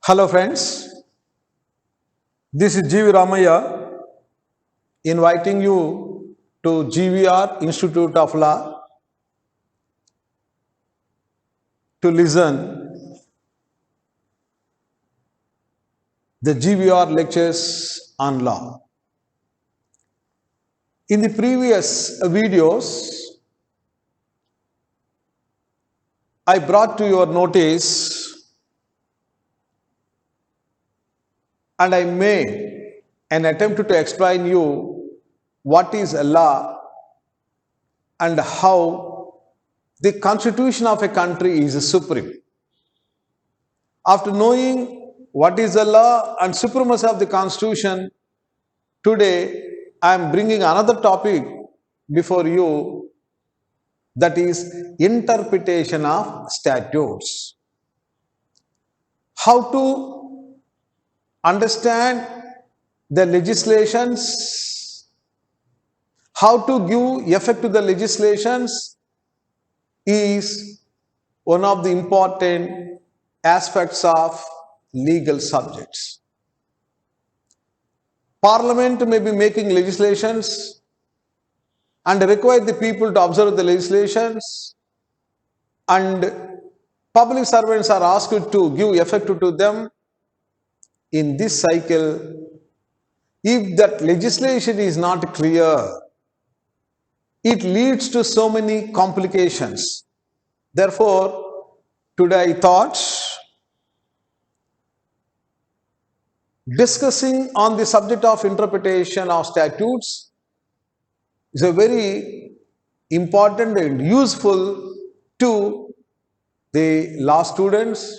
Hello friends, this is GV Ramaya inviting you to GVR Institute of Law to listen the GVR lectures on law. In the previous videos, I brought to your notice and I made an attempt to explain you what is a law and how the constitution of a country is supreme. After knowing what is the law and supremacy of the constitution, today I am bringing another topic before you, that is interpretation of statutes. How to understand the legislations, how to give effect to the legislations is one of the important aspects of legal subjects. Parliament may be making legislations and require the people to observe the legislations, and public servants are asked to give effect to them. In this cycle, if that legislation is not clear, it leads to so many complications. Therefore, today I thought discussing on the subject of interpretation of statutes is a very important and useful to the law students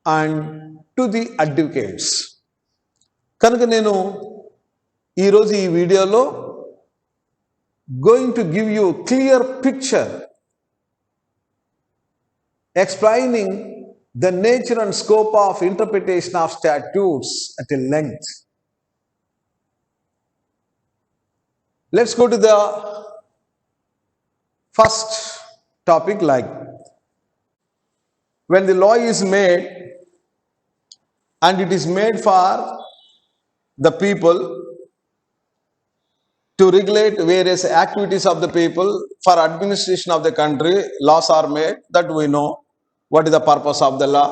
and to the advocates. కనుక నేను ఈరోజు ఈ వీడియోలో going to give you a clear picture explaining the nature and scope of interpretation of statutes at a length. Let's go to the first topic, like when the law is made and it is made for the people to regulate various activities of the people for administration of the country, laws are made, that we know what is the purpose of the law.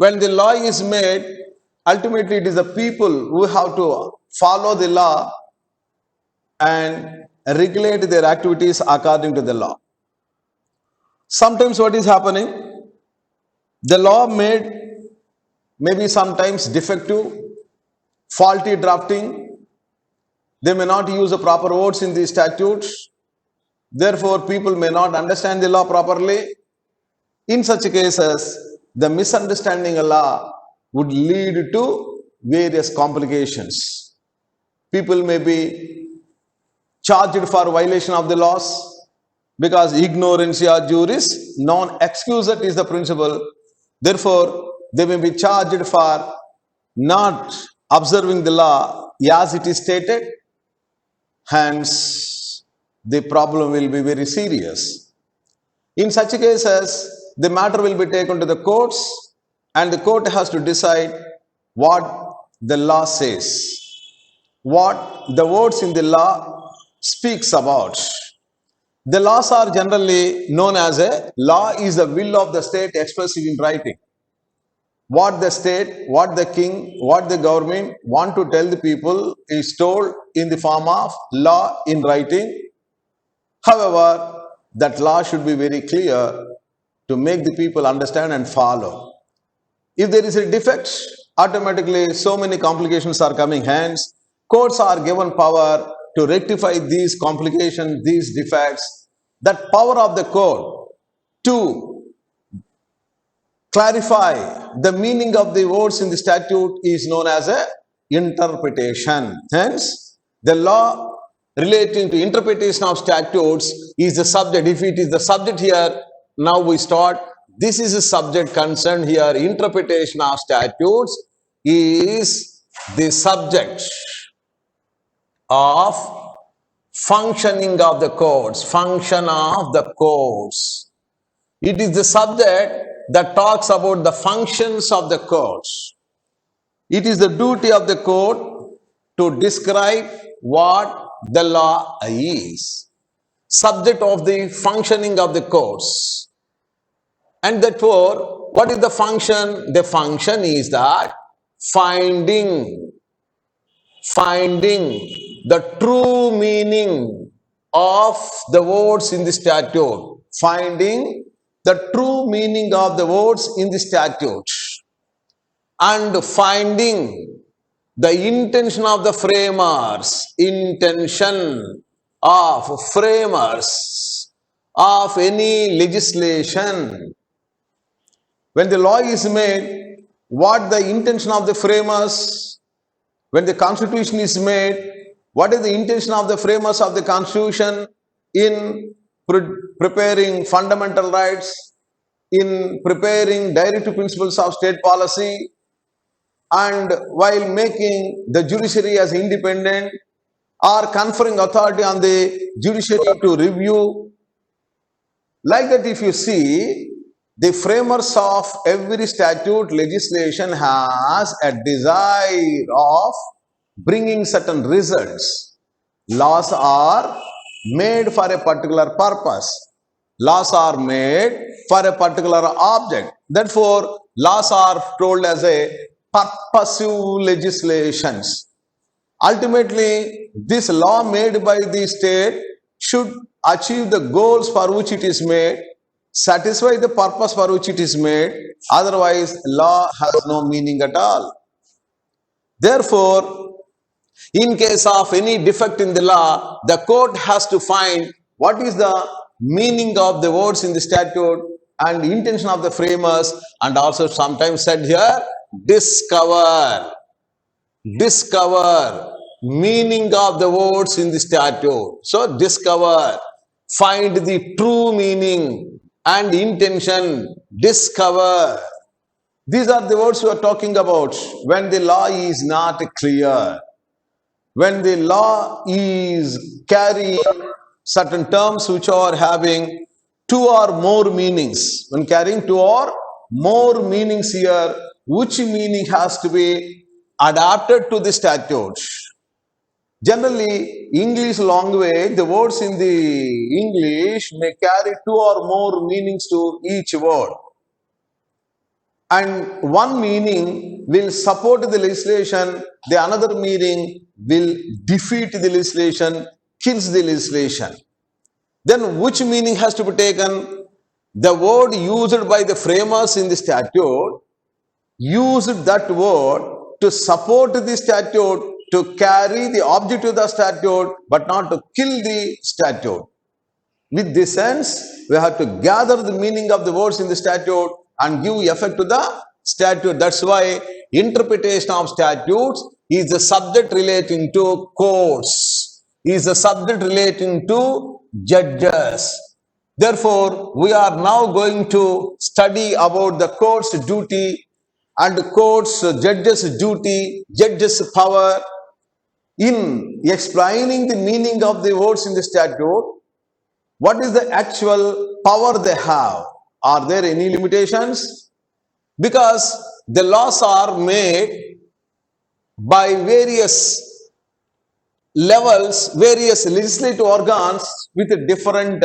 When the law is made, ultimately it is the people who have to follow the law and regulate their activities according to the law. Sometimes what is happening, the law made may be sometimes defective, faulty drafting, they may not use the proper words in the statutes, therefore people may not understand the law properly. In such cases, the misunderstanding of law would lead to various complications. People may be charged for violation of the laws, because ignorantia juris non excusat is the principle. Therefore, they may be charged for not observing the law as it is stated. Hence, the problem will be very serious. In such cases, the matter will be taken to the courts, and the court has to decide what the law says, what the words in the law speaks about. The laws are generally known as a law is the will of the state expressed in writing. What the state, what the king, what the government want to tell the people is told in the form of law in writing. However, that law should be very clear to make the people understand and follow. If there is a defect, automatically so many complications are coming. Hence, courts are given power to rectify these complications, these defects. That power of the court to clarify the meaning of the words in the statute is known as a interpretation. Hence, the law relating to interpretation of statutes is the subject. If it is the subject here, now we start. This is a subject concerned here. Interpretation of statutes is the subject of functioning of the courts, function of the courts. It is the subject that talks about the functions of the courts. It is the duty of the court to describe what the law is, subject of the functioning of the courts. And therefore, what is the function? The function is that finding the true meaning of the words in the statute. Finding the true meaning of the words in the statute. And finding the intention of the framers. Intention of framers of any legislation. When the law is made, what the intention of the framers? When the constitution is made, what is the intention of the framers of the constitution in preparing fundamental rights, in preparing directive principles of state policy, and while making the judiciary as independent or conferring authority on the judiciary to review? Like that, if you see, the framers of every statute legislation has a desire of bringing certain results. Laws are made for a particular purpose. Laws are made for a particular object. Therefore, laws are told as a purposive legislations. Ultimately, this law made by the state should achieve the goals for which it is made, satisfy the purpose for which it is made. Otherwise, law has no meaning at all. Therefore, in case of any defect in the law, the court has to find what is the meaning of the words in the statute and intention of the framers, and also sometimes said here, discover meaning of the words in the statute. So discover, find the true meaning and intention, discover. These are the words we are talking about when the law is not clear. When the law is carrying certain terms which are having two or more meanings. When carrying two or more meanings here, which meaning has to be adapted to the statute? Generally, English language, the words in the English may carry two or more meanings to each word. And one meaning will support the legislation, the another meaning will defeat the legislation, kills the legislation. Then which meaning has to be taken? The word used by the framers in the statute used that word to support the statute, to carry the object of the statute, but not to kill the statute. With this sense, we have to gather the meaning of the words in the statute and give effect to the statute. That's why interpretation of statutes is the subject relating to courts, is the subject relating to judges. Therefore, we are now going to study about the court's duty and court's judges' duty, judges' power. In explaining the meaning of the words in the statute, what is the actual power they have? Are there any limitations? Because the laws are made by various levels, various legislative organs with different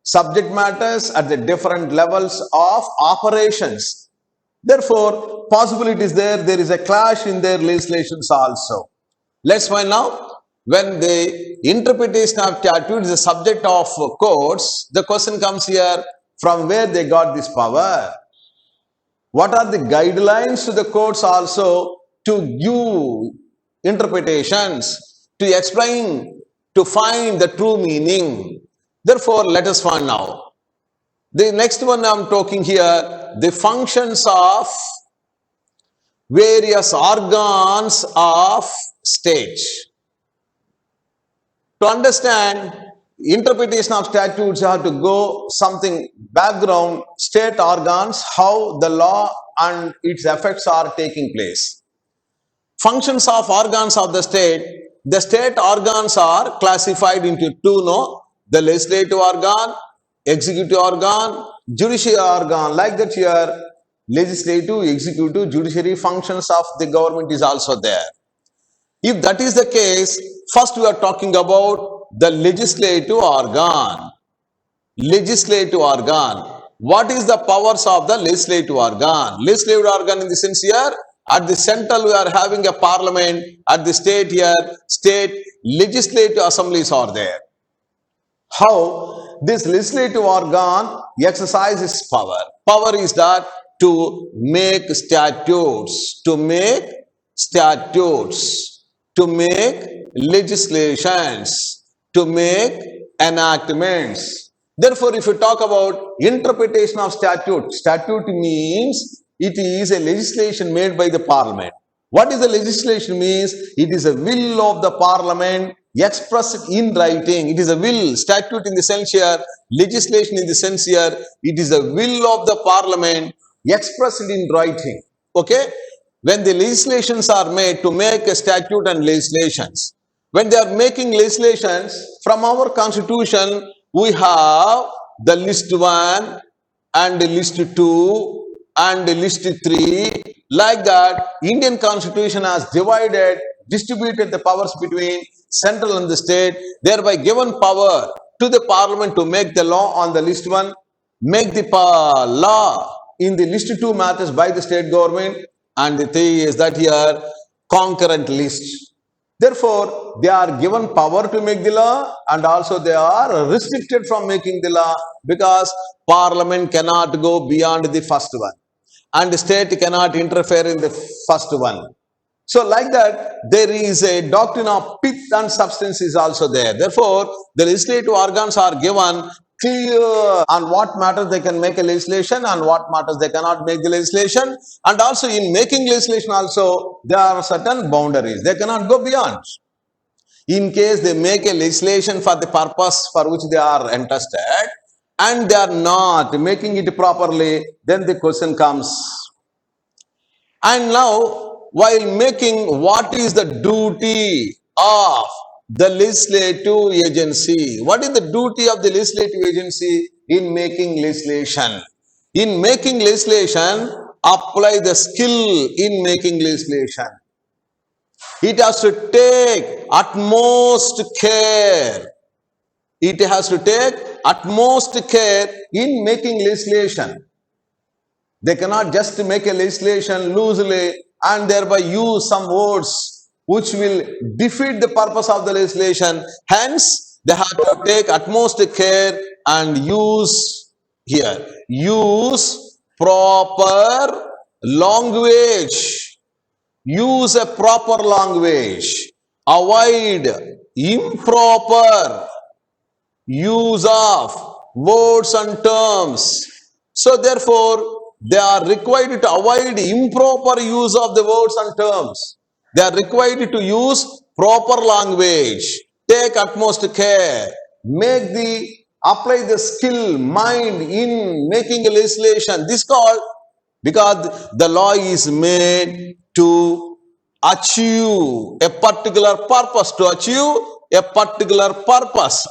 subject matters at the different levels of operations. Therefore, possibility is there is a clash in their legislations also. Let's find now, when the interpretation of statute is the subject of courts, the question comes here, from where they got this power? What are the guidelines to the courts also to give interpretations, to explain, to find the true meaning? Therefore, let us find now. The next one I am talking here, the functions of various organs of state. To understand interpretation of statutes, you have to go something background, state organs, how the law and its effects are taking place. Functions of organs of the state organs are classified into two, no? The legislative organ, executive organ, judiciary organ, like that here, legislative, executive, judiciary functions of the government is also there. If that is the case, first we are talking about the legislative organ. Legislative organ. What is the powers of the legislative organ? Legislative organ in the sense here, at the central we are having a parliament, at the state here, state legislative assemblies are there. How this legislative organ exercises power? Power is that to make statutes, to make statutes, to make legislations, to make enactments. Therefore, if you talk about interpretation of statute, statute means it is a legislation made by the parliament. What is the legislation means? It is a will of the parliament expressed in writing. It is a will, statute in the sense here, legislation in the sense here, it is a will of the parliament expressed in writing. Okay? When the legislations are made to make a statute and legislations, when they are making legislations from our constitution, we have the list 1 and list 2 and list 3. Like that, Indian constitution has distributed the powers between central and the state, thereby given power to the parliament to make the law on the list 1, make the law in the list 2 matters by the state government, and the 3 is that here concurrent list. Therefore, they are given power to make the law, and also they are restricted from making the law, because parliament cannot go beyond the first one and the state cannot interfere in the first one. So like that, there is a doctrine of pith and substance is also there. Therefore, the legislative organs are given clear on what matters they can make a legislation and what matters they cannot make the legislation. And also in making legislation also, there are certain boundaries. They cannot go beyond. In case they make a legislation for the purpose for which they are entrusted and they are not making it properly, then the question comes. And now, while making, what is the duty of the legislative agency? What is the duty of the legislative agency in making legislation? In making legislation, apply the skill in making legislation. It has to take utmost care. It has to take utmost care in making legislation. They cannot just make a legislation loosely and thereby use some words which will defeat the purpose of the legislation. Hence, they have to take utmost care and use proper language. Use a proper language. Avoid improper use of words and terms. So therefore, they are required to avoid improper use of the words and terms. They are required to use proper language. Take utmost care. Apply the skill, mind in making a legislation. This called, because the law is made to achieve a particular purpose,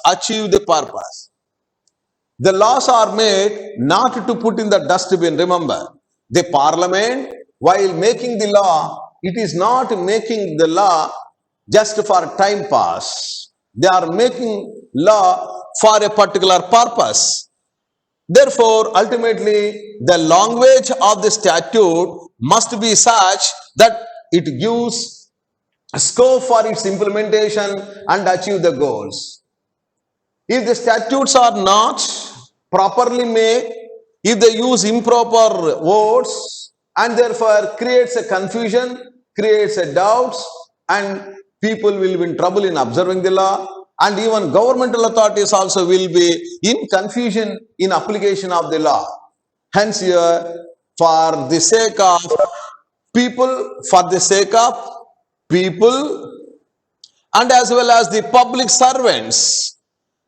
achieve the purpose. The laws are made not to put in the dustbin. Remember, the parliament, while making the law, it is not making the law just for time pass. They are making law for a particular purpose. Therefore, ultimately, the language of the statute must be such that it gives scope for its implementation and achieve the goals. If the statutes are not properly made, if they use improper words and therefore creates a confusion, creates a doubts, and people will be in trouble in observing the law, and even governmental authorities also will be in confusion in application of the law. Hence here, for the sake of people, and as well as the public servants,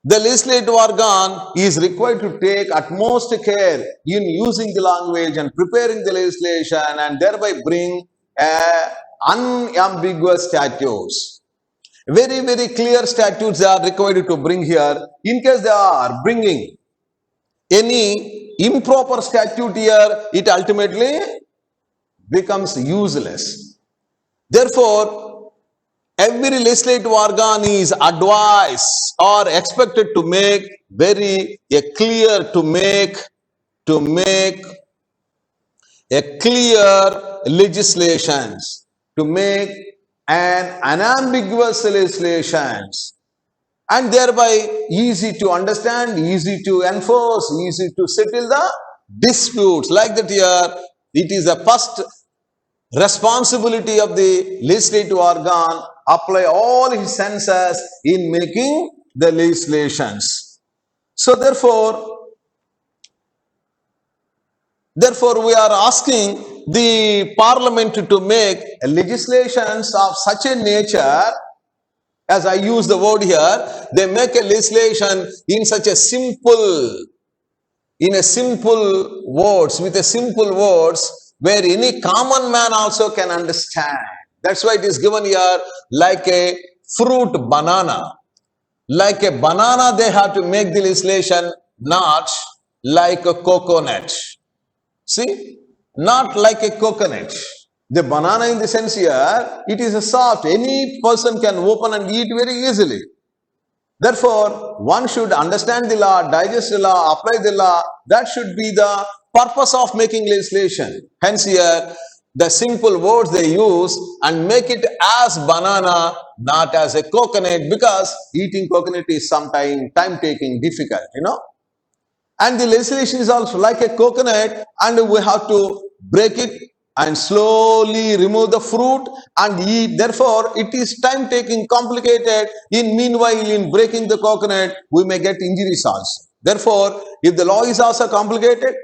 the legislative organ is required to take utmost care in using the language and preparing the legislation and thereby bring unambiguous statutes. Very, very clear statutes they are required to bring here. In case they are bringing any improper statute here, it ultimately becomes useless. Therefore, every legislative organ is advised or expected to make to make a clear legislations, to make an unambiguous legislations, and thereby easy to understand, easy to enforce, easy to settle the disputes. Like that here, it is the first responsibility of the legislative organ, apply all his senses in making the legislations. So therefore we are asking the parliament to make legislations of such a nature, as I use the word here, they make a legislation in such a simple words, with a simple words, where any common man also can understand. That's why it is given here like a fruit banana. Like a banana, they have to make the legislation, not like a coconut. See, not like a coconut. The banana in the sense here, it is a soft. Any person can open and eat very easily. Therefore, one should understand the law, digest the law, apply the law. That should be the purpose of making legislation. Hence here, the simple words they use and make it as banana, not as a coconut, because eating coconut is sometimes time-taking, difficult, And the legislation is also like a coconut, and we have to break it and slowly remove the fruit and eat. Therefore, it is time-taking, complicated. Meanwhile, in breaking the coconut, we may get injuries also. Therefore, if the law is also complicated,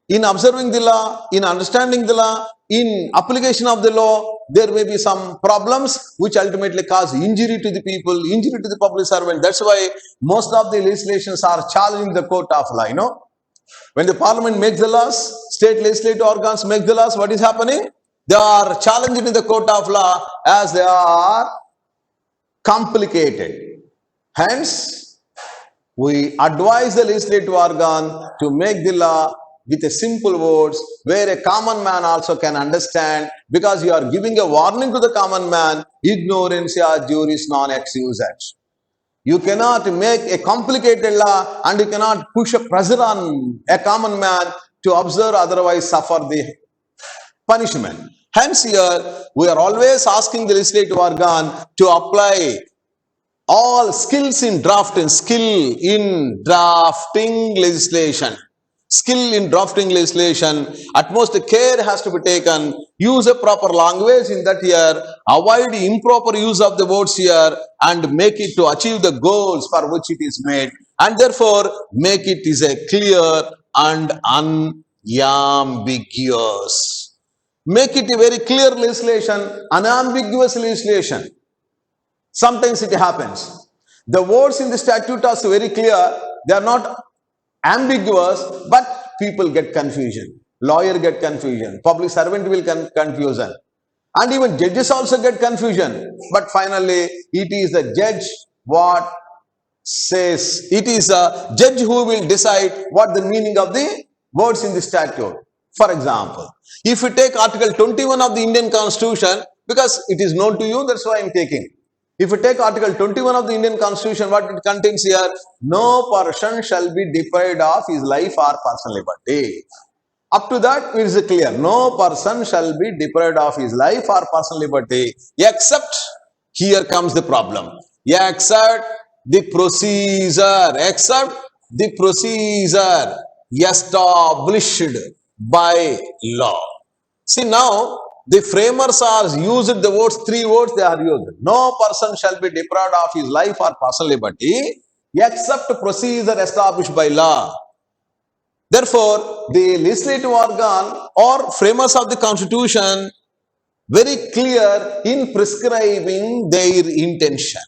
in observing the law, in understanding the law, in application of the law, there may be some problems which ultimately cause injury to the people, injury to the public servant. That's why most of the legislations are challenging the court of law, When the parliament makes the laws, state legislative organs make the laws, what is happening? They are challenged in the court of law as they are complicated. Hence, we advise the legislative organ to make the law with a simple words where a common man also can understand, because you are giving a warning to the common man, ignorantia juris non exuset. You cannot make a complicated law and you cannot push a pressure on a common man to observe, otherwise suffer the punishment. Hence here, we are always asking the legislative organ to apply all skills in drafting, utmost care has to be taken, use a proper language in that here, avoid improper use of the words here, and make it to achieve the goals for which it is made, and therefore make it is a clear and unambiguous. Make it a very clear legislation, unambiguous legislation. Sometimes it happens. The words in the statute are very clear, they are not ambiguous, but people get confusion. Lawyer get confusion. Public servant will confusion. And even judges also get confusion. But finally, it is the judge what says. It is a judge who will decide what the meaning of the words in the statute. For example, if you take Article 21 of the Indian Constitution, because it is known to you, that's why I am taking. If you take Article 21 of the Indian Constitution, what it contains here? No person shall be deprived of his life or personal liberty. Up to that, it is clear. No person shall be deprived of his life or personal liberty, except, here comes the problem, except the procedure established by law. See, now, the framers are used the words, three words they are used. No person shall be deprived of his life or personal liberty except procedure established by law. Therefore, the legislative organ or framers of the constitution very clear in prescribing their intention.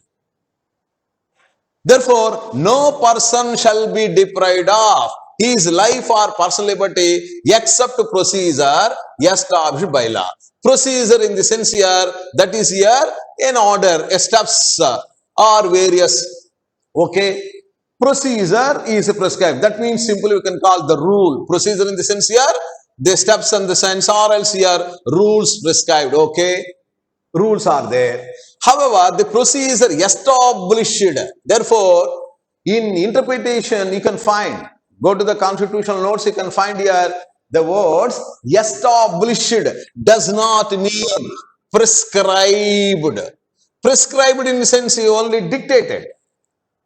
Therefore, no person shall be deprived of his life or personal liberty except procedure established by law. Procedure in the sense here, that is here an order, steps or various, okay, Procedure is prescribed. That means simply we can call the rule. Procedure in the sense here, the steps and the sense, or else here rules prescribed. Okay, rules are there. However, the procedure established. Therefore, in interpretation, you can find, go to the constitutional notes, you can find here the words established does not mean prescribed. Prescribed in the sense you only dictated.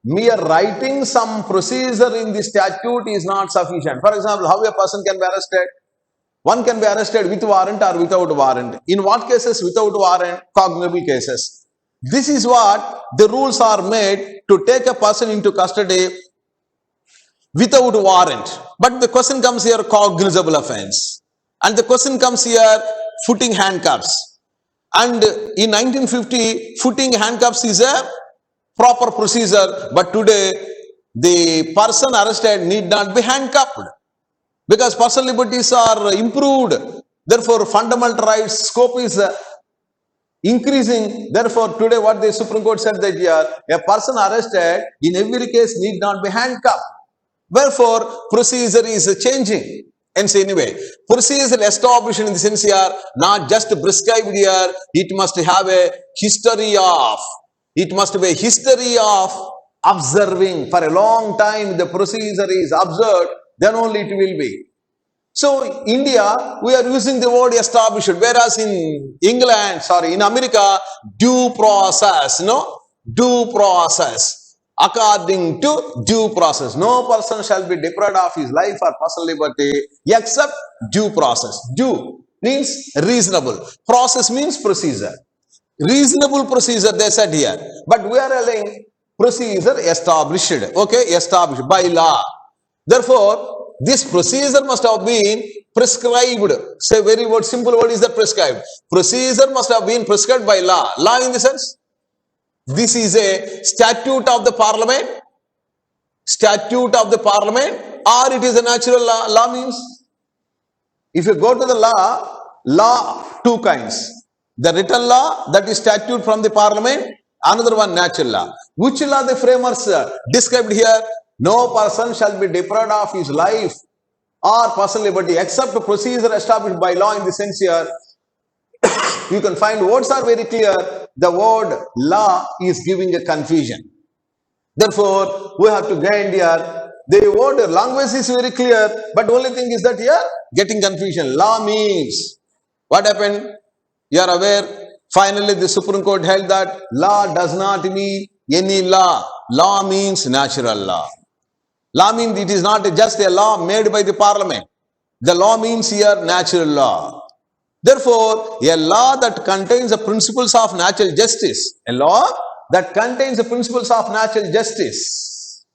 Mere writing some procedure in the statute is not sufficient. For example, how a person can be arrested? One can be arrested with warrant or without warrant. In what cases without warrant? Cognizable cases. This is what the rules are made to take a person into custody without warrant. But the question comes here, cognizable offense. And the question comes here, footing handcuffs. And in 1950, footing handcuffs is a proper procedure, but today the person arrested need not be handcuffed because personal liberties are improved. Therefore, fundamental rights scope is increasing. Therefore, today what the Supreme Court said that here, a person arrested in every case need not be handcuffed. Wherefore, procedure is changing. Hence, anyway, procedure established in the sense here, not just prescribed here, it must have a history of. It must be a history of observing. For a long time, the procedure is observed, then only it will be. So, India, we are using the word established, whereas in in America, due process, due process. According to due process, no person shall be deprived of his life or personal liberty except due process. Due means reasonable. Process means procedure. Reasonable procedure, they said here. But we are allowing procedure established. Okay, established by law. Therefore, this procedure must have been prescribed. Say very word, simple word is that prescribed. Procedure must have been prescribed by law. Law in the sense, this is a statute of the parliament. Statute of the parliament, or it is a natural law. Law means, if you go to the law two kinds. The written law, that is statute from the parliament, another one natural law. Which law the framers described here? No person shall be deprived of his life or personal liberty except procedure established by law. In the sense here, you can find words are very clear. The word law is giving a confusion. Therefore, we have to gain here. The word language is very clear, but only thing is that here getting confusion. Law means, what happened? You are aware, finally the Supreme Court held that law does not mean any law. Law means natural law. Law means it is not just a law made by the parliament. The law means here natural law. Therefore, a law that contains the principles of natural justice, a law that contains the principles of natural justice,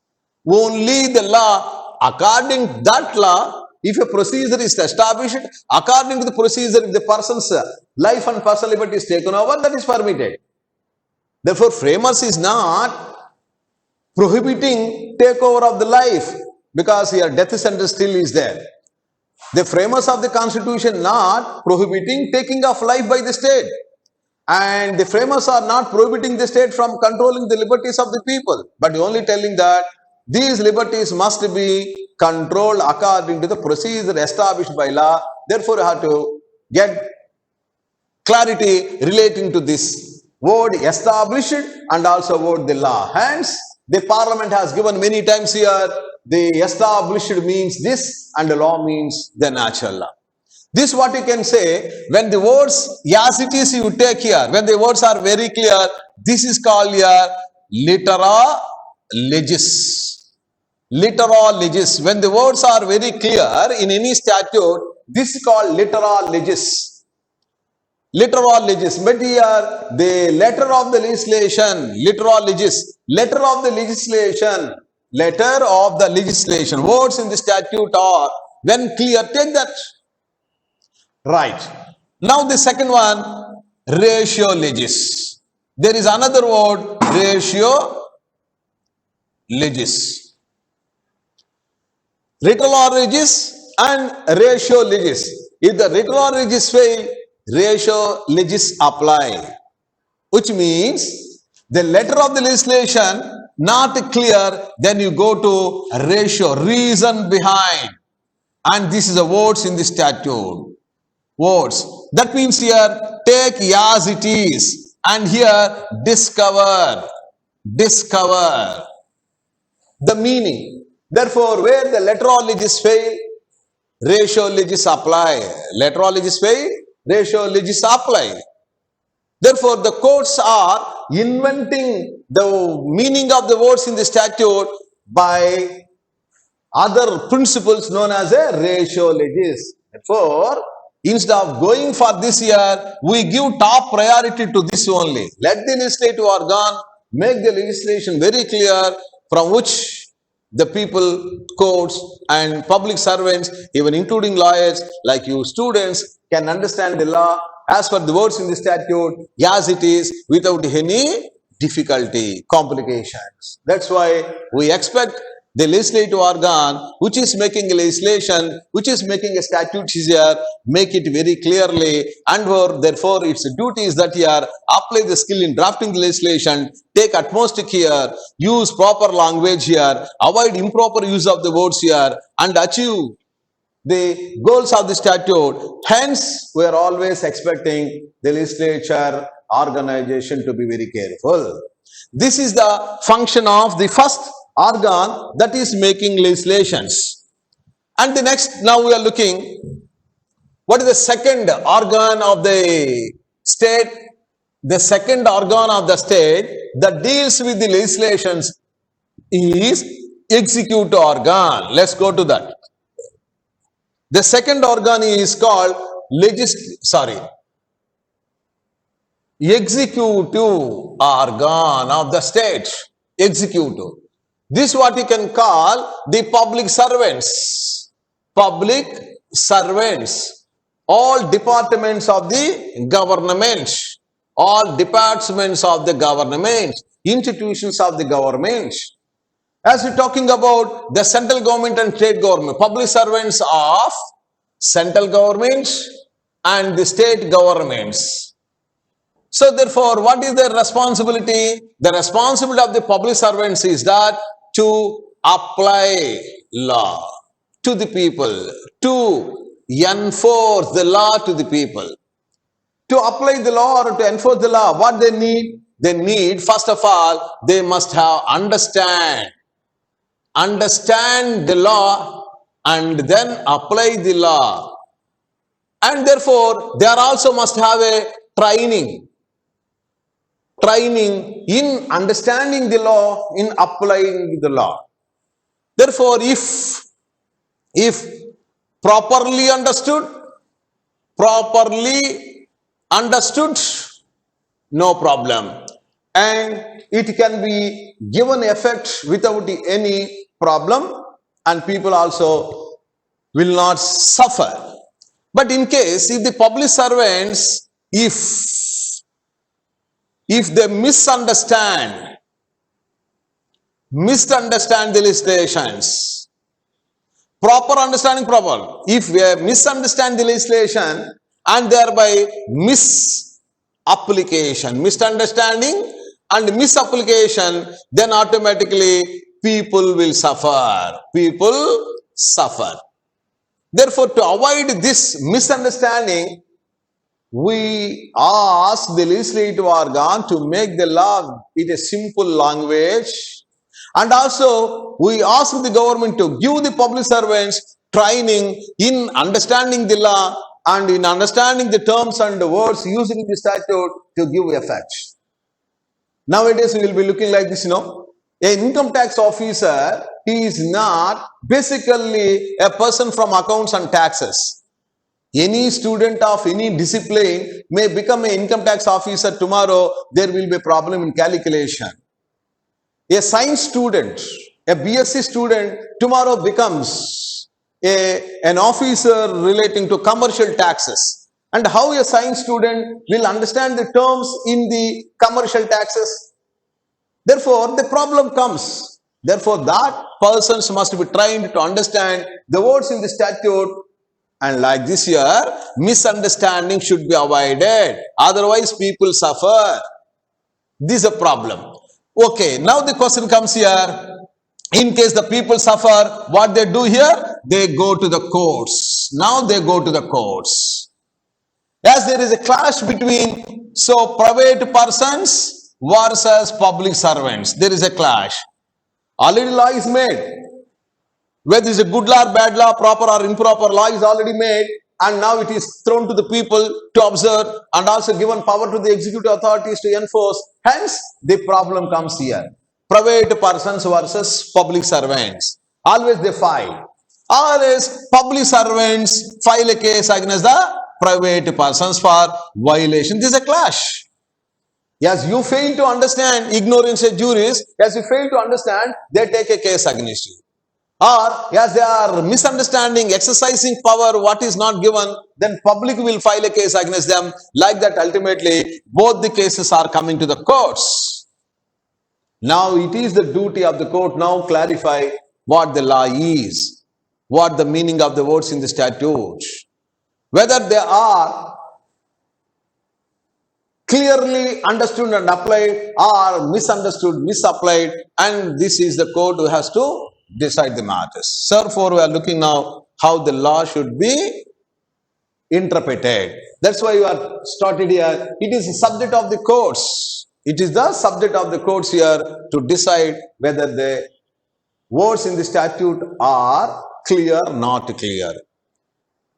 only the law, according to that law, if a procedure is established, according to the procedure, if the person's life and personal liberty is taken over, that is permitted. Therefore, framers is not prohibiting takeover of the life, because here death sentence still is there. The framers of the constitution not prohibiting taking of life by the state, and the framers are not prohibiting the state from controlling the liberties of the people, but only telling that these liberties must be controlled according to the procedure established by law. Therefore, you have to get clarity relating to this word established and also word the law. Hence, the parliament has given many times here, the established means this and the law means the natural law. This what you can say, when the words as it is you take here, when the words are very clear, this is called here litera legis. Litera legis. When the words are very clear in any statute, this is called litera legis. Litera legis. But here, the letter of the legislation, litera legis. Letter of the legislation. Letter of the legislation. Words in the statute are when clear. Take that. Right. Now the second one, ratio legis. There is another word, ratio legis. Litera legis and ratio legis. If the litera legis fail, ratio legis apply. Which means the letter of the legislation not clear, then you go to ratio, reason behind. And this is the words in the statute. Words. That means here, take as it is. And here, discover. Discover the meaning. Therefore, where the letterologists fail, ratiologists apply. Letterologists fail, ratiologists apply. Therefore, the courts are inventing the meaning of the words in the statute by other principles known as a ratiologist. Therefore, instead of going for this year, we give top priority to this only. Let the legislative organ make the legislation very clear from which the people, courts and public servants, even including lawyers like you students, can understand the law as per the words in the statute as it is without any difficulty, complications. That's why we expect the legislative organ which is making a legislation, which is making a statute here, make it very clearly, and therefore its duty is that here apply the skill in drafting the legislation, take utmost care, use proper language here, avoid improper use of the words here, and achieve the goals of the statute. Hence, we are always expecting the legislature organization to be very careful. This is the function of the first organ that is making legislations. And the next, now we are looking, what is the second organ of the state? The second organ of the state that deals with the legislations is executive organ. Let's go to that. The second organ is called executive organ of the state. Executive. This what you can call the public servants. Public servants. All departments of the government. All departments of the government. Institutions of the government. As we're talking about the central government and state government, public servants of central government and the state governments. So therefore, what is their responsibility? The responsibility of the public servants is that to apply law to the people, to enforce the law to the people. To apply the law or to enforce the law, what they need? They need, first of all, they must have understand the law and then apply the law. And therefore, they are also must have a training in understanding the law, in applying the law. Therefore, if properly understood, no problem. And it can be given effect without any problem, and people also will not suffer. But in case if the public servants, if they misunderstand the legislations, proper understanding proper. If they misunderstand the legislation and thereby misunderstanding and misapplication, then automatically people will suffer. People suffer. Therefore, to avoid this misunderstanding, we ask the legislative organ to make the law in a simple language, and also we ask the government to give the public servants training in understanding the law and in understanding the terms and the words used in the statute to give effect. Nowadays we will be looking like this, An income tax officer, he is not basically a person from accounts and taxes. Any student of any discipline may become an income tax officer tomorrow. There will be a problem in calculation. A science student, a BSc student, tomorrow becomes an officer relating to commercial taxes. And how a science student will understand the terms in the commercial taxes? Therefore, the problem comes. Therefore, that persons must be trained to understand the words in the statute. And like this here, misunderstanding should be avoided. Otherwise, people suffer. This is a problem. Okay, now the question comes here. In case the people suffer, what they do here? They go to the courts. Now they go to the courts. As there is a clash between private persons versus public servants. There is a clash. Already law is made. Whether it's a good law or bad law, proper or improper law is already made, and now it is thrown to the people to observe and also given power to the executive authorities to enforce. Hence, the problem comes here. Private persons versus public servants. Always they file. Always public servants file a case against the private persons for violation. This is a clash. As you fail to understand, ignorance of juris, as you fail to understand, they take a case against you. Or as they are misunderstanding, exercising power, what is not given, then public will file a case against them. Like that, ultimately, both the cases are coming to the courts. Now, it is the duty of the court now clarify what the law is, what the meaning of the words in the statute, whether they are clearly understood and applied or misunderstood, misapplied, and this is the court who has to decide the matters. Therefore, we are looking now how the law should be interpreted. That's why you are started here. It is the subject of the courts. It is the subject of the courts here to decide whether the words in the statute are clear, not clear.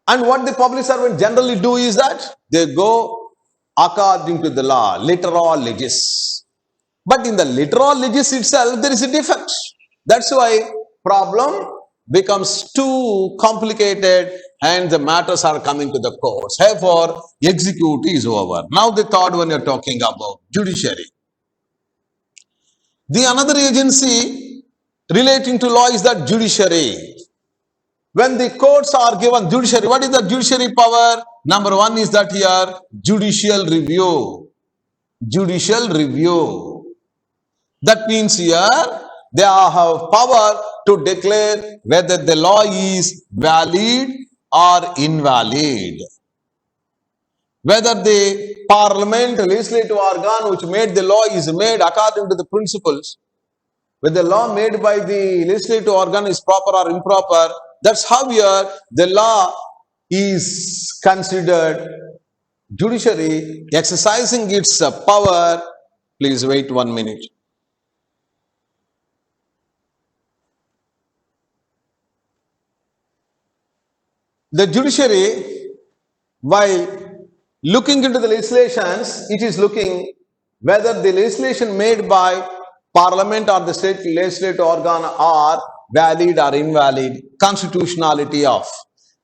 And what the public servant generally do is that they go according to the law, literal legis. But in the literal legis itself, there is a defect. That's why problem becomes too complicated and the matters are coming to the courts. Therefore, execute is over. Now the third one you're talking about, judiciary. The another agency relating to law is that judiciary. When the courts are given judiciary, what is the judiciary power? Number one is that here, judicial review. Judicial review. That means here, they have power to declare whether the law is valid or invalid. Whether the parliament, legislative organ which made the law is made according to the principles, whether the law made by the legislative organ is proper or improper, that's how here the law is considered. Judiciary exercising its power. Please wait 1 minute. The judiciary, while looking into the legislations, it is looking whether the legislation made by parliament or the state legislative organ are valid or invalid, constitutionality of.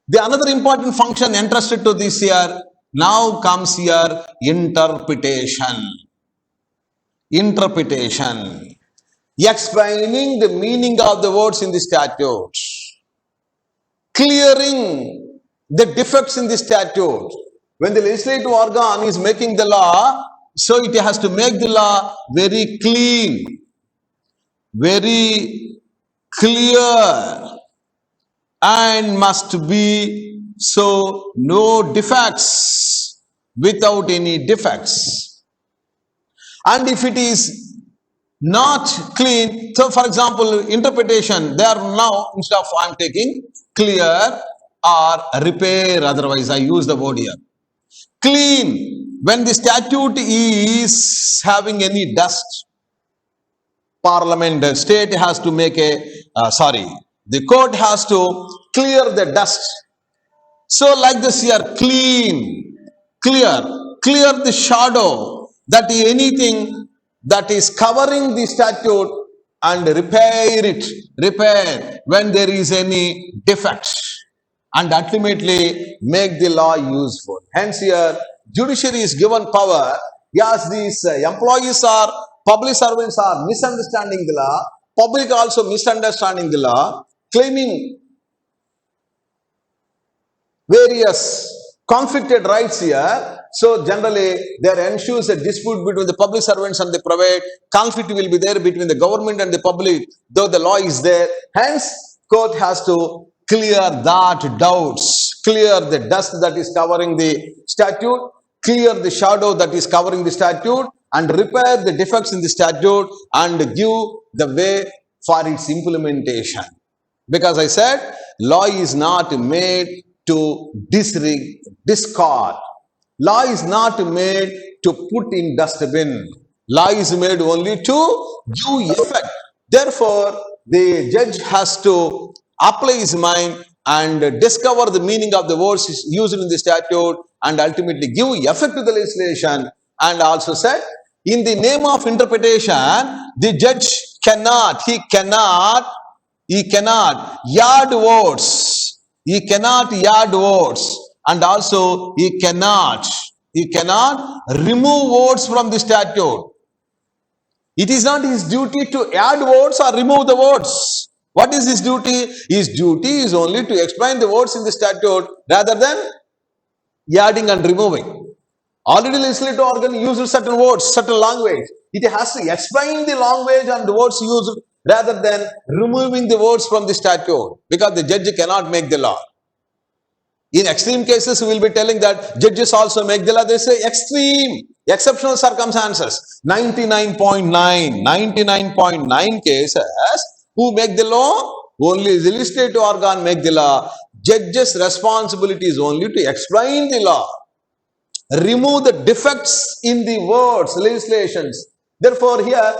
The another important function entrusted to this here, now comes here, interpretation. Interpretation. Explaining the meaning of the words in the statute. Clearing the defects in the statute. When the legislative organ is making the law, so it has to make the law very clean, very clear, and must be so no defects, without any defects. And if it is not clean, so for example, interpretation, they are now, instead of I'm taking clear or repair, otherwise I use the word here. Clean, when the statute is having any dust, parliament, the state has to make the court has to clear the dust. So like this here, clean, clear the shadow, that anything that is covering the statute, and repair when there is any defect, and ultimately make the law useful. Hence here, judiciary is given power. Yes, these employees are, public servants are misunderstanding the law, public also misunderstanding the law, claiming various conflicted rights here. So generally, there ensues a dispute between the public servants and the private. Conflict will be there between the government and the public, though the law is there. Hence, court has to clear that doubts, clear the dust that is covering the statute, clear the shadow that is covering the statute, and repair the defects in the statute and give the way for its implementation. Because I said, law is not made to discard. Law is not made to put in dustbin. Law is made only to give effect. Therefore, the judge has to apply his mind and discover the meaning of the words used in the statute and ultimately give effect to the legislation. And also said, in the name of interpretation, the judge cannot add words. He cannot add words. And also he cannot remove words from the statute. It is not his duty to add words or remove the words. What is his duty? His duty is only to explain the words in the statute rather than adding and removing. Already legislative organ uses certain words, certain language. It has to explain the language and the words used rather than removing the words from the statute, because the judge cannot make the law. In extreme cases, we will be telling that judges also make the law. They say extreme, exceptional circumstances. 99.9 cases, who make the law? Only the legislative organ make the law. Judge's responsibility is only to explain the law, remove the defects in the words, legislations. Therefore, here,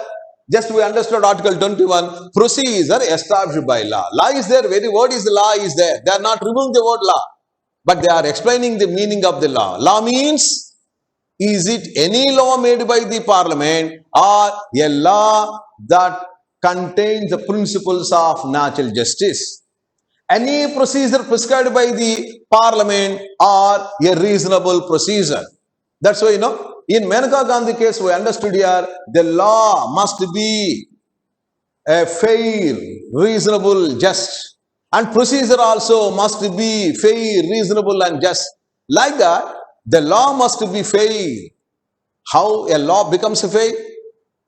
just we understood Article 21, procedure established by law. Law is there, very word is the law is there. They are not removing the word law, but they are explaining the meaning of the law. Law means, is it any law made by the parliament or a law that contains the principles of natural justice? Any procedure prescribed by the parliament or a reasonable procedure. That's why, in Maneka Gandhi case, we understood here, the law must be a fair, reasonable, just. And procedure also must be fair, reasonable and just. Like that, the law must be fair. How a law becomes fair?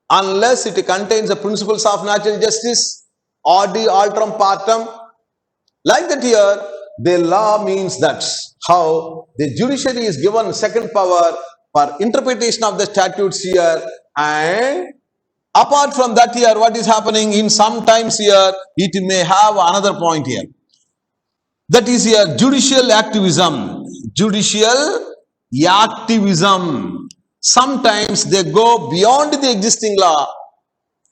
Unless it contains the principles of natural justice, ordi alteram partem. Like that here, the law means that how the judiciary is given second power for interpretation of the statutes here, and apart from that here, what is happening in sometimes here, it may have another point here. That is here, judicial activism. Judicial activism. Sometimes they go beyond the existing law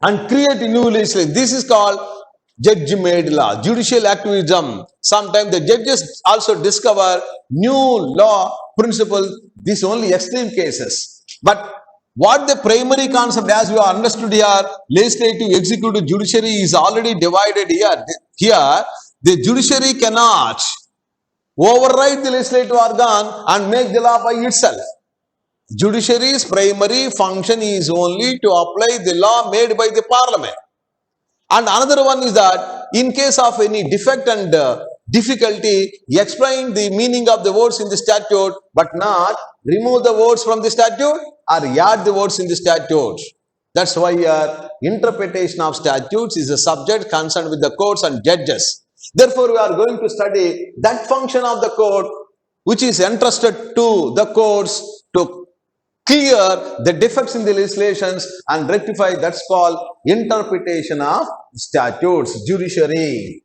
and create a new legislation. This is called judge-made law, judicial activism. Sometimes the judges also discover new law principles. These only extreme cases. But what the primary concept, as we understood here, legislative, executive, judiciary is already divided here. Here, the judiciary cannot override the legislative organ and make the law by itself. Judiciary's primary function is only to apply the law made by the parliament. And another one is that in case of any defect and difficulty, explain the meaning of the words in the statute, but not remove the words from the statute or add the words in the statute. That's why interpretation of statutes is a subject concerned with the courts and judges. Therefore, we are going to study that function of the court which is entrusted to the courts to clear the defects in the legislations and rectify. That's called interpretation of statutes, judiciary.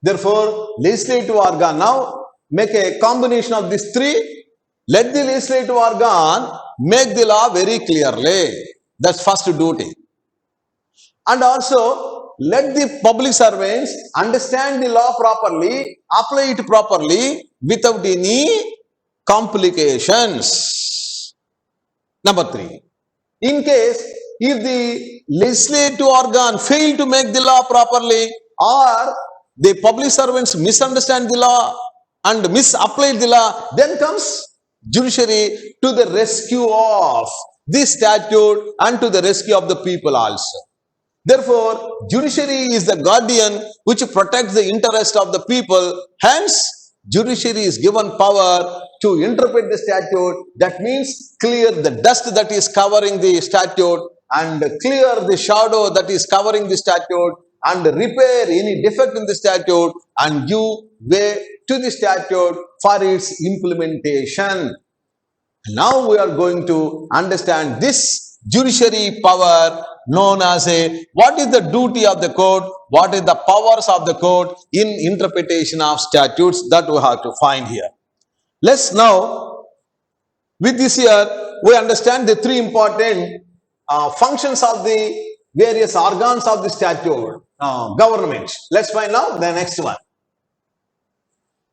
Therefore, legislative organ now make a combination of these three. Let the legislative organ make the law very clearly. That's first duty. And also, let the public servants understand the law properly, apply it properly without any complications. Number 3, in case if the legislative organ fail to make the law properly or the public servants misunderstand the law and misapply the law, then comes judiciary to the rescue of this statute and to the rescue of the people also. Therefore, judiciary is the guardian which protects the interest of the people. Hence, judiciary is given power to interpret the statute. That means clear the dust that is covering the statute and clear the shadow that is covering the statute and repair any defect in the statute and give way to the statute for its implementation. Now we are going to understand this judiciary power known as what is the duty of the court, what is the powers of the court in interpretation of statutes, that we have to find here. Let's now, with this here, we understand the three important functions of the various organs of the statute government. Let's find out the next one.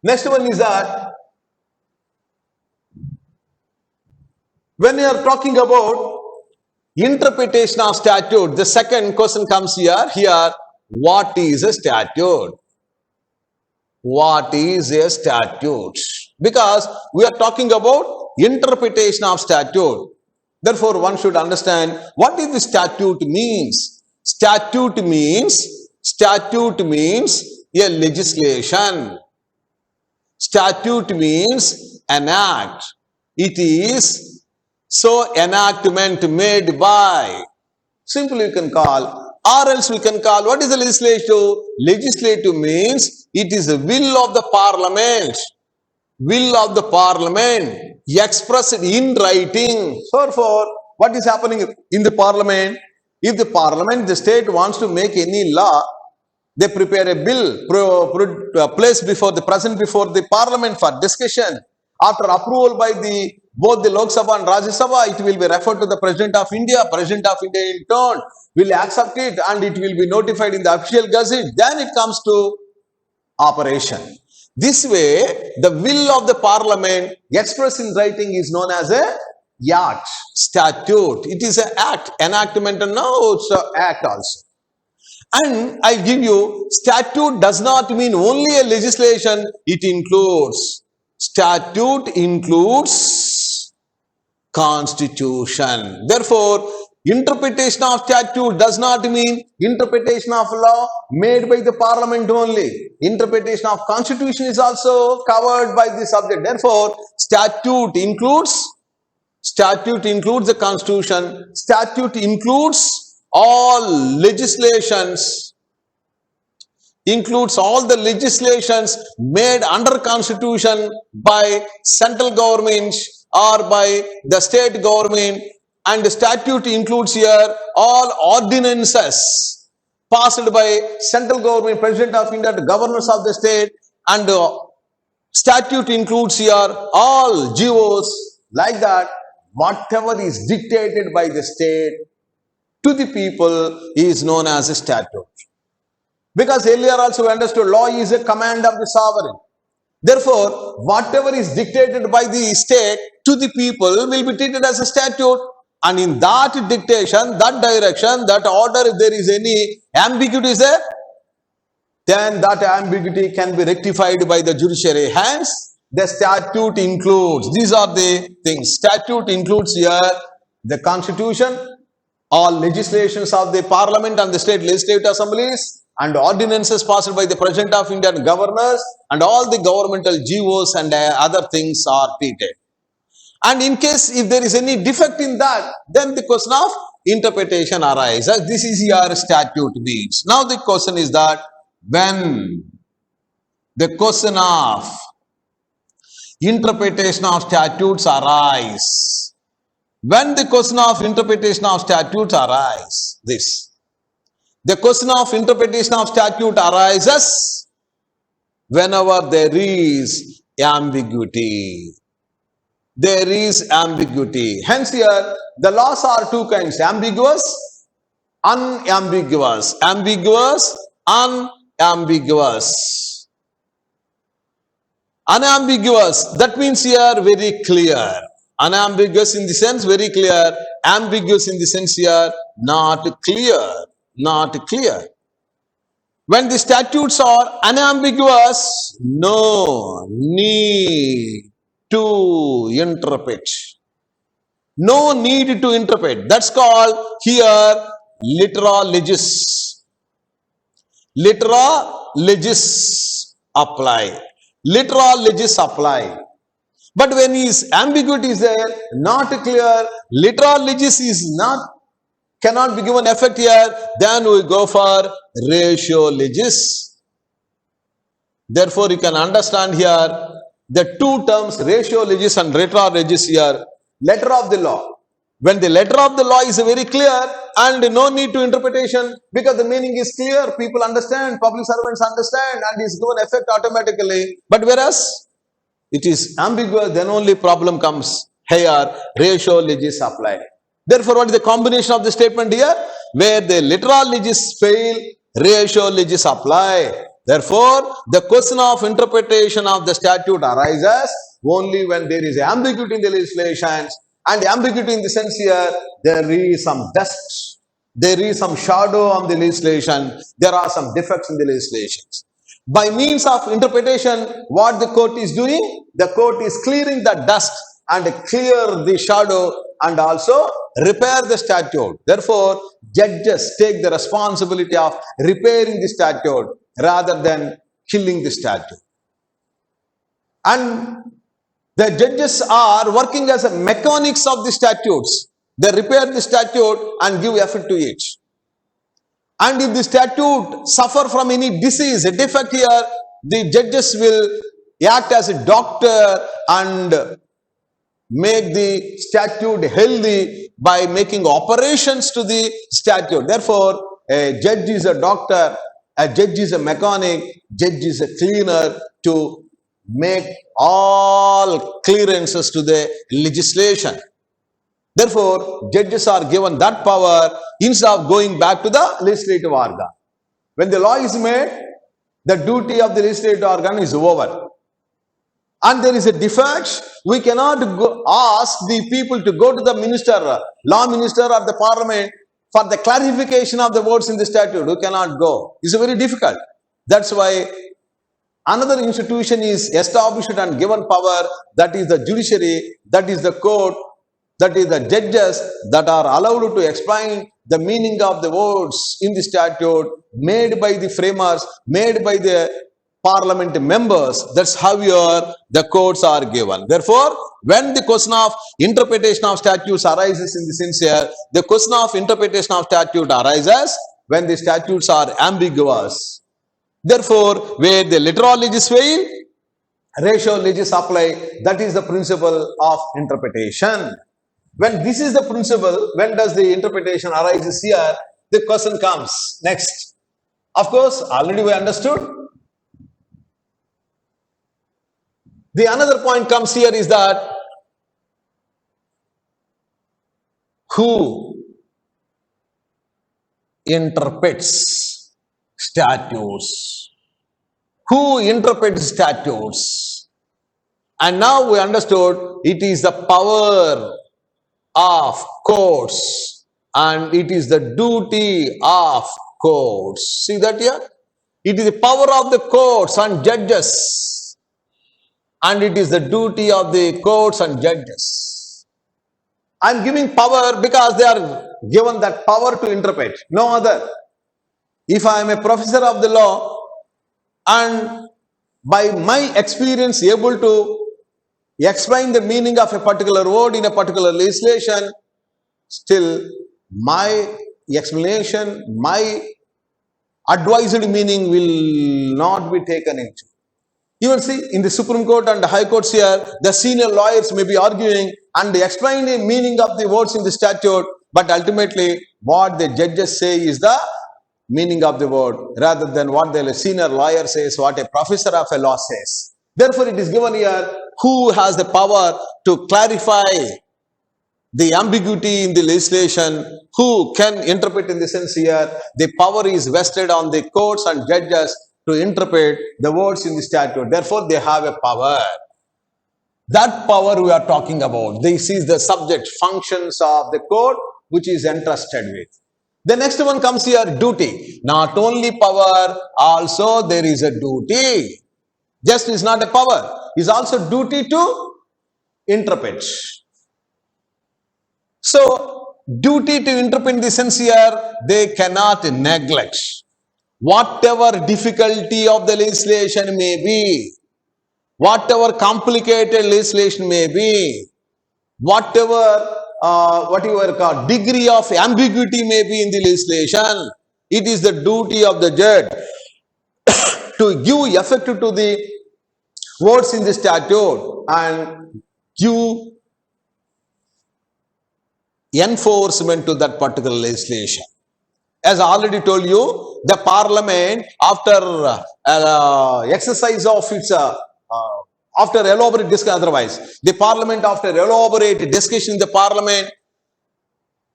Next one is that when you are talking about interpretation of statute, the second question comes here. Here, what is a statute? What is a statute? Because we are talking about interpretation of statute. Therefore, one should understand what is the statute means. Statute means a legislation. Statute means an act. It is so enactment made by. Simply you can call, or else we can call, what is the legislative? Legislative means it is the will of the parliament. Will of the parliament expressed in writing. Therefore, what is happening in the parliament? If the parliament, the state wants to make any law, they prepare a bill, placed before the parliament for discussion. After approval by both the Lok Sabha and Rajya Sabha, it will be referred to the President of India. President of India in turn will accept it and it will be notified in the official gazette. Then it comes to operation. This way, the will of the parliament expressed in writing is known as a act, statute. It is an act, enactment, and now it's an act also. And I give you, statute does not mean only a legislation, it includes. Statute includes constitution. Therefore, interpretation of statute does not mean interpretation of law made by the parliament only. Interpretation of constitution is also covered by this subject. Therefore, statute includes the constitution. Statute includes all legislations, includes all the legislations made under constitution by central government or by the state government, and the statute includes here all ordinances passed by central government, President of India, the governors of the state, and statute includes here all GOs, like that. Whatever is dictated by the state to the people is known as a statute. Because earlier also we understood law is a command of the sovereign. Therefore, whatever is dictated by the state to the people will be treated as a statute. And in that dictation, that direction, that order, if there is any ambiguity there, then that ambiguity can be rectified by the judiciary. Hence, the statute includes, these are the things. Statute includes here the constitution, all legislations of the parliament and the state legislative assemblies, and ordinances passed by the President of India and governors, and all the governmental GOs and other things are treated. And in case if there is any defect in that, then the question of interpretation arises. This is your statute means. Now the question is that when the question of interpretation of statutes arise, when the question of interpretation of statutes arise, the question of interpretation of statute arises whenever there is ambiguity. There is ambiguity. Hence here, the laws are two kinds, ambiguous, unambiguous. Ambiguous, unambiguous. Unambiguous, that means here very clear. Unambiguous in the sense very clear. Ambiguous in the sense here not clear. Not clear. When the statutes are unambiguous, no need to interpret. No need to interpret. That's called here litera legis. Litera legis apply. Litera legis apply. But when his ambiguity is there, not clear, litera legis is not, cannot be given effect here, then we go for ratio legis. Therefore, you can understand here the two terms ratio legis and retro legis here. Letter of the law. When the letter of the law is very clear and no need to interpretation because the meaning is clear, people understand, public servants understand, and is given effect automatically. But whereas it is ambiguous, then only problem comes. Here, ratio legis apply. Therefore, what is the combination of the statement here? Where the literal legis fail, ratio legis apply. Therefore, the question of interpretation of the statute arises only when there is ambiguity in the legislations, and ambiguity in the sense here, there is some dust, there is some shadow on the legislation, there are some defects in the legislations. By means of interpretation, what the court is doing? The court is clearing the dust and clear the shadow and also repair the statute. Therefore, judges take the responsibility of repairing the statute rather than killing the statute. And the judges are working as a mechanics of the statutes. They repair the statute and give effect to it. And if the statute suffer from any disease, a defect here, the judges will act as a doctor and make the statute healthy by making operations to the statute. Therefore, a judge is a doctor, a judge is a mechanic, judge is a cleaner to make all clearances to the legislation. Therefore, judges are given that power instead of going back to the legislative organ. When the law is made, the duty of the legislative organ is over. And there is a defect, we cannot ask the people to go to the minister, law minister or the parliament for the clarification of the words in the statute. We cannot go. It's very difficult. That's why another institution is established and given power, that is the judiciary, that is the court, that is the judges that are allowed to explain the meaning of the words in the statute made by the framers, made by the parliament members. That's how the courts are given. Therefore, when the question of interpretation of statutes arises in the sense here, the question of interpretation of statute arises when the statutes are ambiguous. Therefore, where the literal legis fail, ratio legis apply. That is the principle of interpretation. When this is the principle, when does the interpretation arises here? The question comes next. Of course, already we understood. The another point comes here is that who interprets statutes? Who interprets statutes? And now we understood it is the power of courts and it is the duty of courts. See that here? It is the power of the courts and judges, and it is the duty of the courts and judges. I am giving power because they are given that power to interpret, no other. If I am a professor of the law and by my experience able to explain the meaning of a particular word in a particular legislation, still my explanation, my advised meaning will not be taken into. You will see in the Supreme Court and the High Courts here, the senior lawyers may be arguing and explain the meaning of the words in the statute, but ultimately what the judges say is the meaning of the word rather than what the senior lawyer says, what a professor of a law says. Therefore, it is given here who has the power to clarify the ambiguity in the legislation, who can interpret in the sense here, the power is vested on the courts and judges to interpret the words in the statute. Therefore, they have a power. That power we are talking about. This is the subject functions of the court which is entrusted with. The next one comes here, duty. Not only power, also there is a duty. Just is not a power, is also duty to interpret. So, duty to interpret in the sense here, they cannot neglect. Whatever difficulty of the legislation may be, whatever complicated legislation may be, whatever degree of ambiguity may be in the legislation, it is the duty of the judge to give effect to the words in the statute and give enforcement to that particular legislation. As I already told you, the parliament, after exercise of its, after elaborate discussion, otherwise, the parliament, after elaborate discussion in the parliament,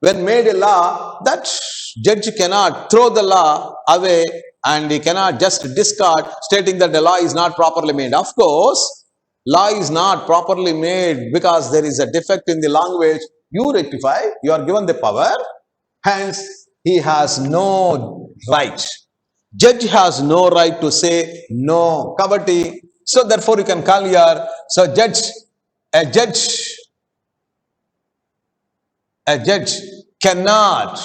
when made a law, that judge cannot throw the law away and he cannot just discard, stating that the law is not properly made. Of course, law is not properly made because there is a defect in the language. You rectify, you are given the power, hence he has no right. Judge has no right to say no. Kabati. So therefore you can call here, so a judge cannot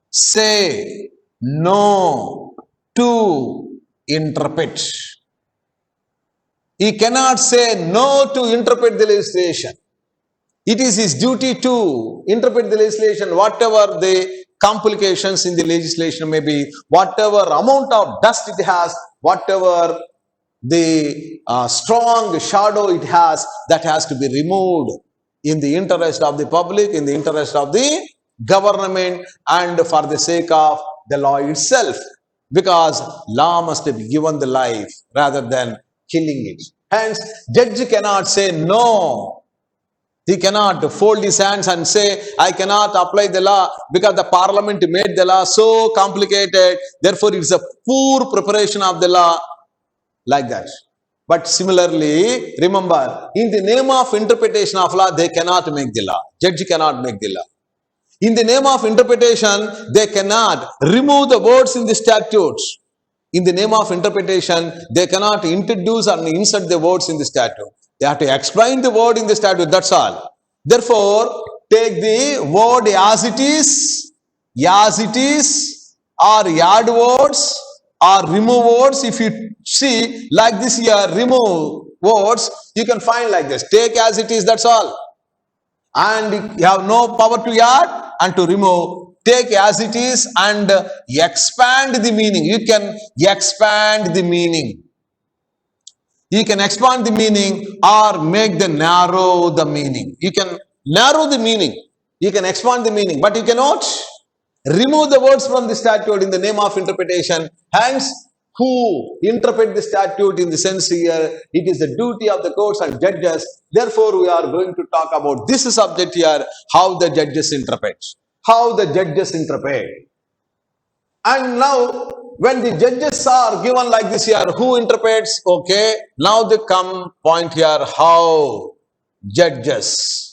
say no to interpret. He cannot say no to interpret the legislation. It is his duty to interpret the legislation, whatever the complications in the legislation may be, whatever amount of dust it has, whatever the strong shadow it has, that has to be removed in the interest of the public, in the interest of the government, and for the sake of the law itself, because law must be given the life rather than killing it. Hence, judge cannot say no. He cannot fold his hands and say, I cannot apply the law because the parliament made the law so complicated, therefore it's a poor preparation of the law, like that. But similarly, remember, in the name of interpretation of law, they cannot make the law. Judge cannot make the law. In the name of interpretation, they cannot remove the words in the statutes. In the name of interpretation, they cannot introduce and insert the words in the statute. They have to explain the word in the statute, that's all. Therefore, take the word as it is, or add words, or remove words. If you see like this here, remove words, you can find like this. Take as it is, that's all. And you have no power to add and to remove. Take as it is and expand the meaning. You can expand the meaning. You can expand the meaning or make the narrow the meaning. You can narrow the meaning. You can expand the meaning, but you cannot remove the words from the statute in the name of interpretation. Hence, who interpret the statute in the sense here, it is the duty of the courts and judges. Therefore, we are going to talk about this subject here, how the judges interpret. How the judges interpret. And now, when the judges are given like this here, who interprets? Okay, now the come point here, how judges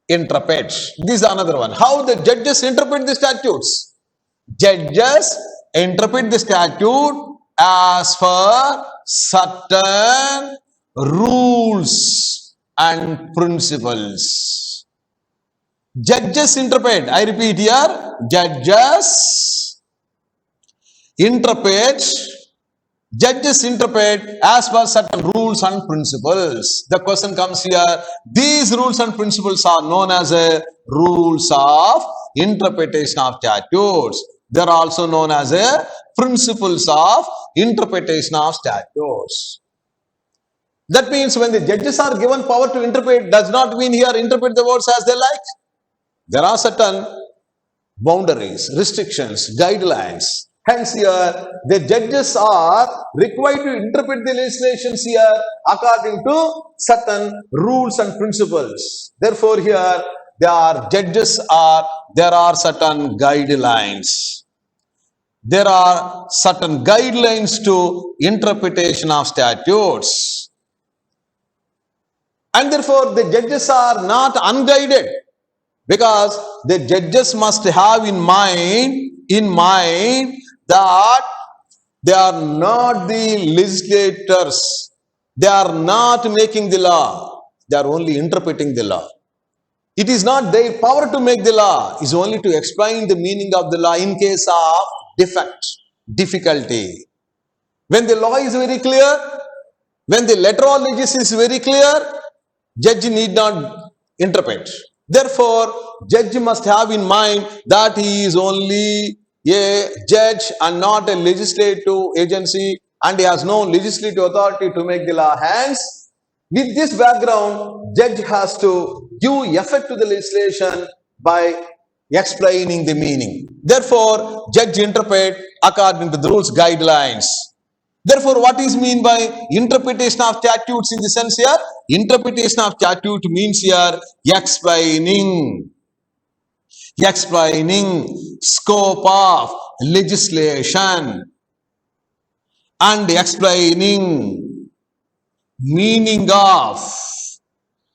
interpret. This is another one. How the judges interpret the statutes. Judges interpret the statute as per certain rules and principles. Judges interpret, I repeat here, judges interpret as per certain rules and principles. The question comes here, these rules and principles are known as rules of interpretation of statutes. They are also known as principles of interpretation of statutes. That means when the judges are given power to interpret, does not mean here interpret the words as they like. There are certain boundaries, restrictions, guidelines. Hence here, the judges are required to interpret the legislations here according to certain rules and principles. Therefore here, there are certain guidelines. There are certain guidelines to interpretation of statutes. And therefore, the judges are not unguided, because the judges must have in mind that they are not the legislators. They are not making the law. They are only interpreting the law. It is not their power to make the law. It is only to explain the meaning of the law in case of defect, difficulty. When the law is very clear, when the letter of legis is very clear, judge need not interpret. Therefore, judge must have in mind that he is only a judge and not a legislative agency, and he has no legislative authority to make the law. Hence, With this background, judge has to give effect to the legislation by explaining the meaning. Therefore, judge interpret according to the rules guidelines. Therefore, what is mean by interpretation of statutes in the sense here? Interpretation of statute means here explaining scope of legislation and explaining meaning of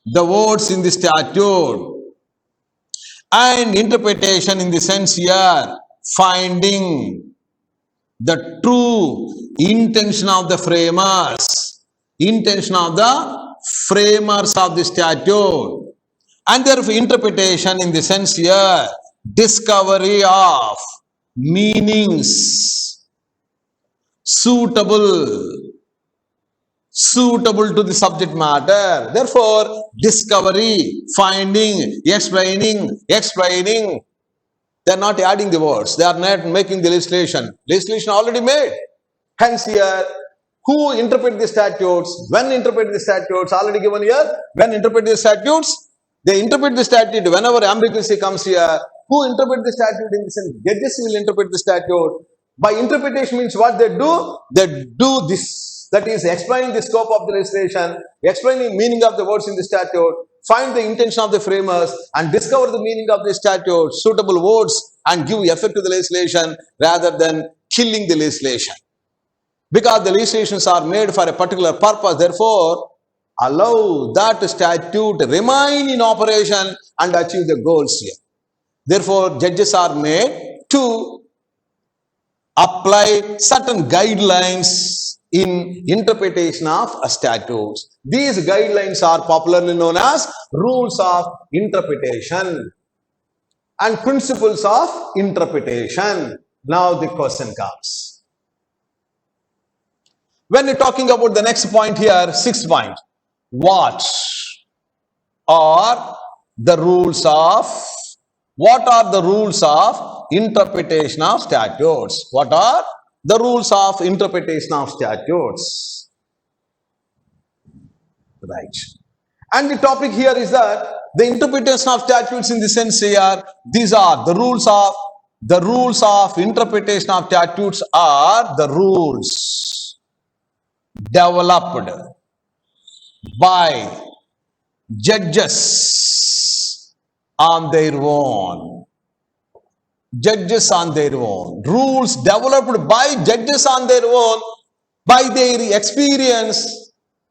the words in the statute, and interpretation in the sense here finding the true intention of the framers of the statute, and therefore interpretation in the sense here discovery of meanings suitable to the subject matter. Therefore, discovery, finding, explaining. They are not adding the words. They are not making the legislation. Legislation already made. Hence here, who interpret the statutes, when interpret the statutes, already given here. When interpret the statutes, they interpret the statute whenever ambiguity comes here. Who interpret the statute in the sense? Judges will interpret the statute. By interpretation means what they do? They do this. That is, explaining the scope of the legislation, explaining meaning of the words in the statute, find the intention of the framers, and discover the meaning of the statute, suitable words, and give effect to the legislation rather than killing the legislation. Because the legislations are made for a particular purpose, therefore, allow that statute remain in operation and achieve the goals here. Therefore, judges are made to apply certain guidelines in interpretation of statutes. These guidelines are popularly known as rules of interpretation and principles of interpretation. Now the question comes. When you're talking about the next point here, 6th point, what are the rules of interpretation of statutes? What are the rules of interpretation of statutes? Right. And the topic here is that the interpretation of statutes in the sense here, these are the rules of interpretation of statutes are the rules developed by judges on their own. Rules developed by judges on their own, by their experience,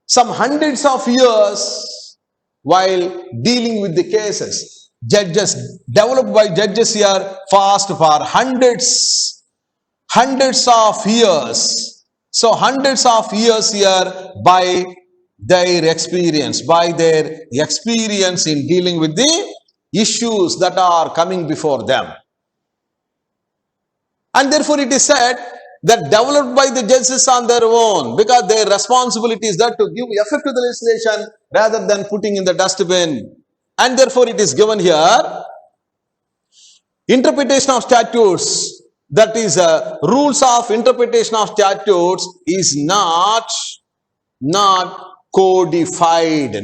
some hundreds of years while dealing with the cases. Judges, developed by judges here fast for hundreds of years. So hundreds of years here by their experience in dealing with the issues that are coming before them. And therefore it is said that developed by the judges on their own, because their responsibility is that to give effect to the legislation rather than putting in the dustbin. And therefore it is given here, interpretation of statutes, that is rules of interpretation of statutes is not codified.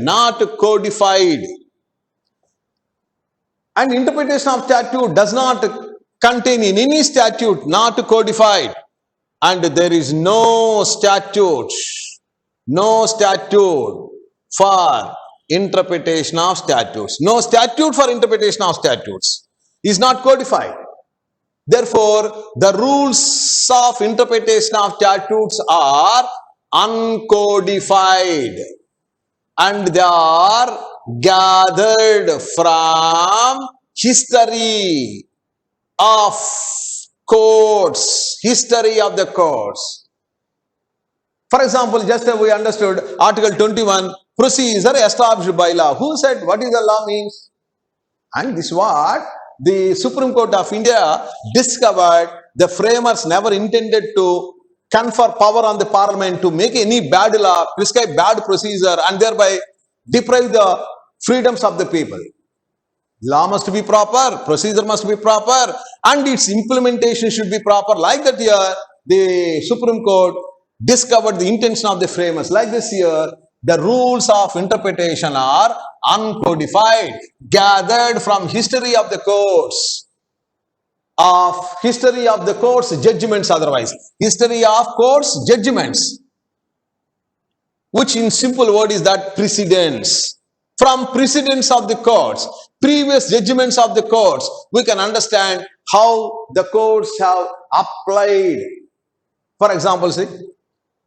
And interpretation of statute does not contain in any statute, not codified. And there is no statute for interpretation of statutes. No statute for interpretation of statutes is not codified. Therefore, the rules of interpretation of statutes are uncodified and they are gathered from history of courts, history of the courts. For example, just as we understood Article 21, procedure established by law. Who said what is the law means? And this is what the Supreme Court of India discovered. The framers never intended to confer power on the parliament to make any bad law, prescribe bad procedure and thereby deprive the freedoms of the people. Law must be proper, procedure must be proper, and its implementation should be proper. Like that here, the Supreme Court discovered the intention of the framers. Like this here, the rules of interpretation are uncodified, gathered from history of the courts, judgments otherwise. History of courts, judgments, which in simple word is that precedents. From precedents of the courts, previous judgments of the courts, we can understand how the courts have applied. For example, see,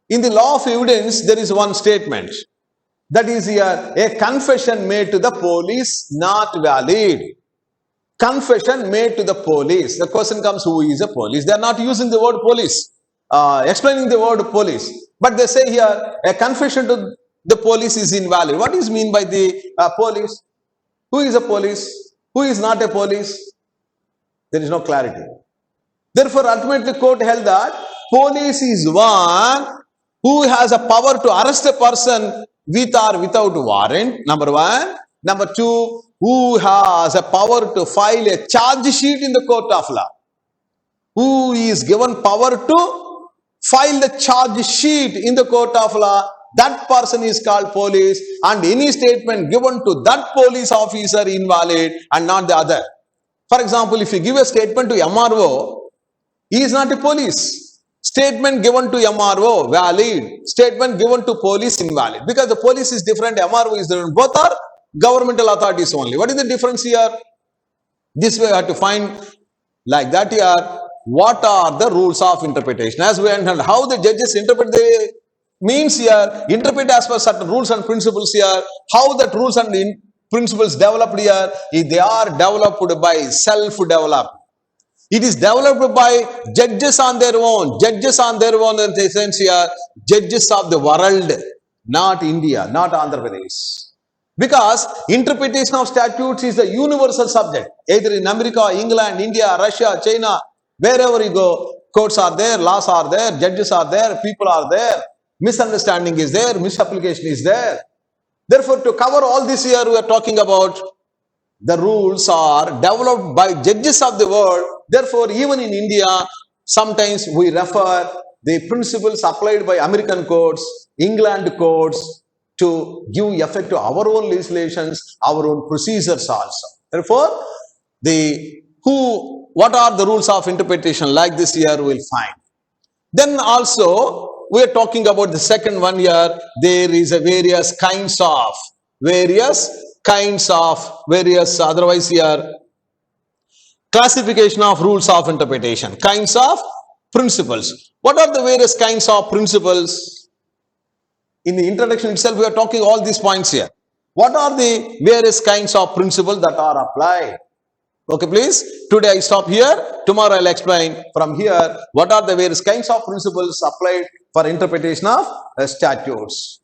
in the law of evidence, there is one statement. That is here, a confession made to the police not valid. Confession made to the police. The question comes, who is a police? They are not using the word police, explaining the word police. But they say here, a confession to the police is invalid. What is mean by the police? Who is a police? Who is not a police? There is no clarity. Therefore, ultimately court held that police is one who has a power to arrest a person with or without warrant, number one. Number two, who has a power to file a charge sheet in the court of law. Who is given power to file the charge sheet in the court of law, that person is called police, and any statement given to that police officer invalid and not the other. For example, if you give a statement to MRO, he is not a police. Statement given to MRO valid, statement given to police invalid, because the police is different, MRO is different. Both are governmental authorities only. What is the difference here? This way you have to find like that here. What are the rules of interpretation? As we understand how the judges interpret the means here, interpret as per certain rules and principles here. How that rules and principles developed here, they are developed by self-developed. It is developed by judges on their own. Judges on their own in the sense here, judges of the world, not India, not Andhra Pradesh. Because interpretation of statutes is a universal subject. Either in America, England, India, Russia, China, wherever you go, courts are there, laws are there, judges are there, people are there. Misunderstanding is there, misapplication is there. Therefore, to cover all this here, we are talking about the rules are developed by judges of the world. Therefore, even in India, sometimes we refer the principles applied by American courts, England courts, to give effect to our own legislations, our own procedures also. Therefore, what are the rules of interpretation like this here we will find. Then also, we are talking about the second one here. There is a various otherwise here, classification of rules of interpretation, kinds of principles. What are the various kinds of principles? In the introduction itself, we are talking all these points here. What are the various kinds of principles that are applied? Okay, please. Today I stop here. Tomorrow I'll explain from here what are the various kinds of principles applied for interpretation of statutes.